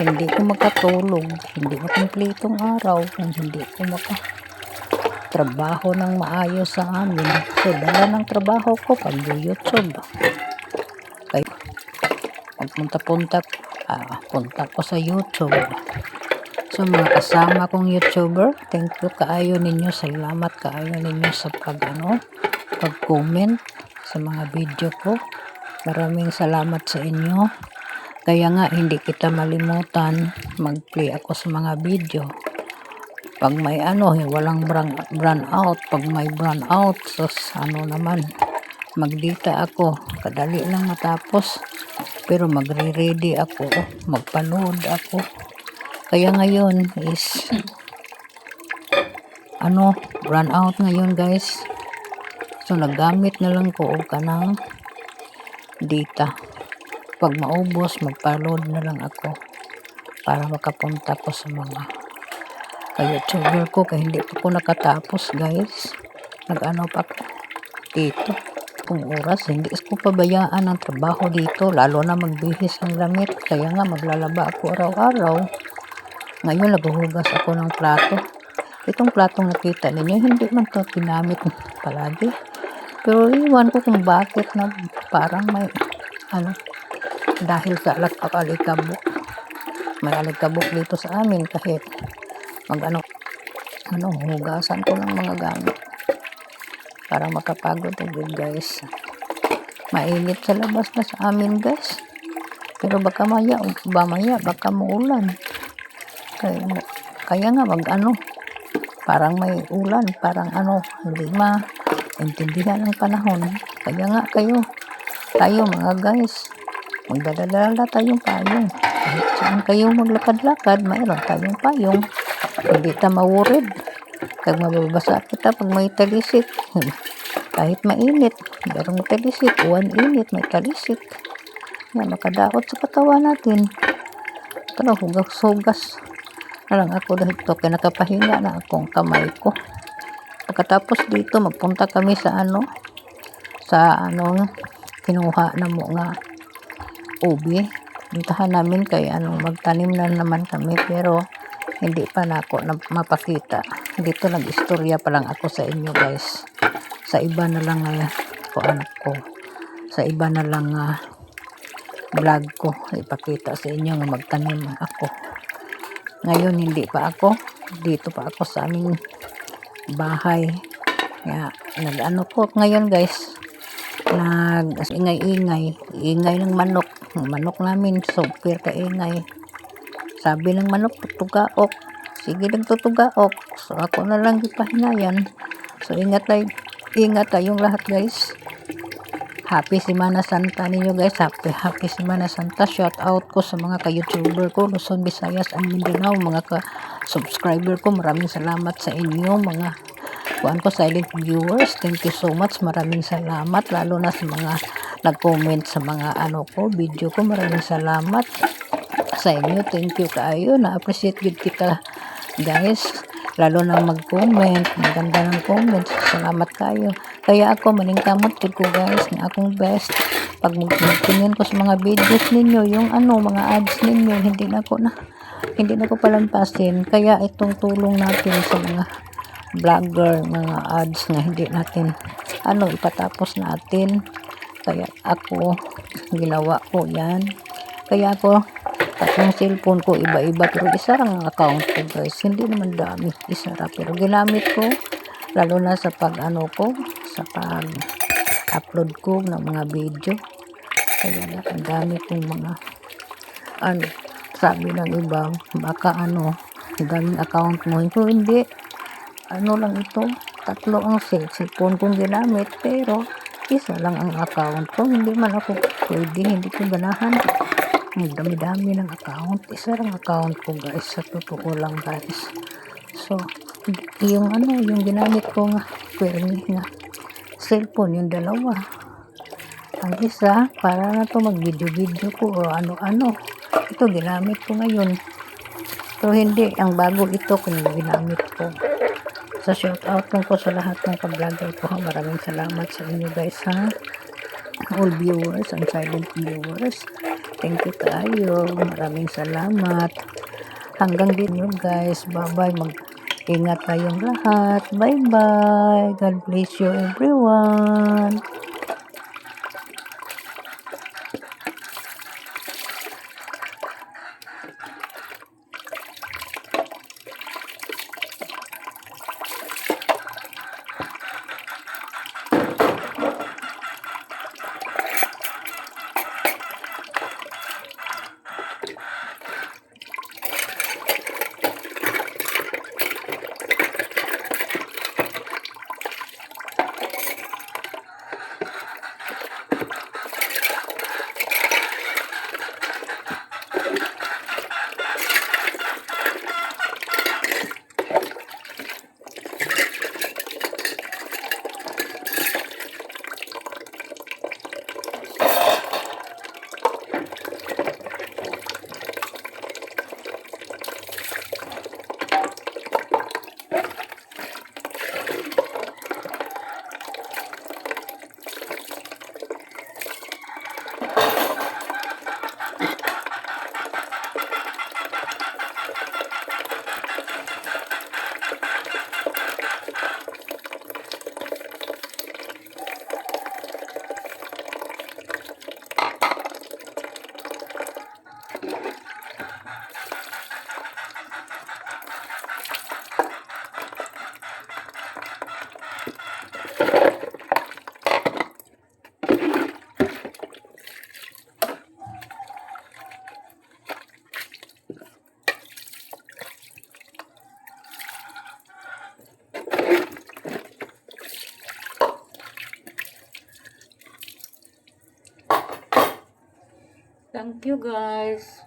Hindi ko makatulog, hindi makumpletong araw kung hindi ko makatrabaho ng maayos sa amin. So, dala ng trabaho ko pag-YouTube. Kaya, punta ko sa YouTube. So, mga kasama kong YouTuber, thank you kaayo ninyo. Salamat kaayo ninyo sa pag-comment sa mga video ko. Maraming salamat sa inyo. Kaya nga, hindi kita malimutan, mag-play ako sa mga video. Pag may walang brand out. Pag may brand out, naman, magdita ako. Kadali lang matapos. Pero magre-ready ako, magpa-load ako. Kaya ngayon is, brand out ngayon guys. So, naggamit na lang ko og kanang data. Pag maubos, magpa-load na lang ako para makapunta ko sa mga ka-YouTuber ko. Kaya hindi pa ko nakatapos guys. Nag-pa ko dito. Kung oras, hindi ko pabayaan ang trabaho dito. Lalo na magbihis ng damit. Kaya nga maglalaba ako araw-araw. Ngayon naghuhugas ako ng plato. Itong platong nakita ninyo, hindi man to ginamit palagi. Pero iwan ko kung bakit na parang may dahil sa alikabok. May alikabok dito sa amin kahit hugasan ko ng mga gamit para makapagod agad guys. Mainit sa labas na sa amin guys. Pero baka maya baka muulan. Kaya nga parang may ulan, parang hindi maintindihan ang panahon. Kaya nga tayo mga guys, magdadala tayong payong. Kahit saan kayo maglakad-lakad, mayroon tayong payong. Hindi ta ma-worried. Kag mababasa kita pag may talisik. Kahit mainit, merong talisik. Init, may talisik. Yan, makadaot sa katawan natin. Ito na, hugas-hugas na lang ako dahil ito. Kaya nakapahinga na akong kamay ko. Pagkatapos dito, magpunta kami sa kinuha na mo nga ubi. Puntahan namin kay magtanim na naman kami pero hindi pa na ako mapakita. Dito nag-istorya pa lang ako sa inyo guys. Sa iba na lang sa iba na lang vlog ko ipakita sa inyo nga magtanim ako. Ngayon hindi pa ako. Dito pa ako sa aming bahay. Kaya po ngayon guys. Ingay ng manok namin, super kaingay. Sabi ng manok, tutugaok. Sige, nagtutugaok. So, ako na lang ipahinayan. So, ingat tayong lahat guys. Happy Semana Santa ninyo guys. Happy Semana Santa. Shout out ko sa mga ka-YouTuber ko, Luzon, Visayas, and Mindanao. Mga ka-subscriber ko, maraming salamat sa inyo. Mga silent viewers, thank you so much. Maraming salamat, lalo na sa mga nag-comment sa mga video ko. Maraming salamat sa inyo. Thank you kaayo. Na-appreciate good kita guys. Lalo na mag-comment. Maganda ng comment. Salamat kayo. Kaya ako maningkamot ko guys na akong best. Pag magtingin ko sa mga videos ninyo, yung mga ads ninyo, hindi na ko palampasin. Kaya itong tulong natin sa mga vlogger, mga ads na hindi natin ipatapos natin. Kaya ako ginawa ko yan. Kaya ako tatlong cellphone ko iba-iba pero isa lang ang account ko guys. Hindi naman dami, isa ra pero ginamit ko lalo na sa sa pag-upload ko ng mga video. Kaya ang dami kong mga sabi ng iba baka ang daming account mo. Hindi lang ito, tatlo ang cellphone kong ginamit pero isa lang ang account ko. Hindi man ako pwede, hindi ko ganahan ang dami-dami ng account. Isa lang account ko guys, sa totoo lang guys. So yung ginamit ko nga cellphone, yung dalawa, ang isa para na to mag-video ko o ito ginamit ko ngayon. So hindi, ang bago ito kung ginamit ko. So, shout out ko sa lahat ng ka-vlogger ko. Maraming salamat sa inyo guys ha. All viewers and silent viewers. Thank you kayo. Maraming salamat. Hanggang dito guys. Bye-bye. Mag-ingat kayong lahat. Bye-bye. God bless you everyone. Thank you guys.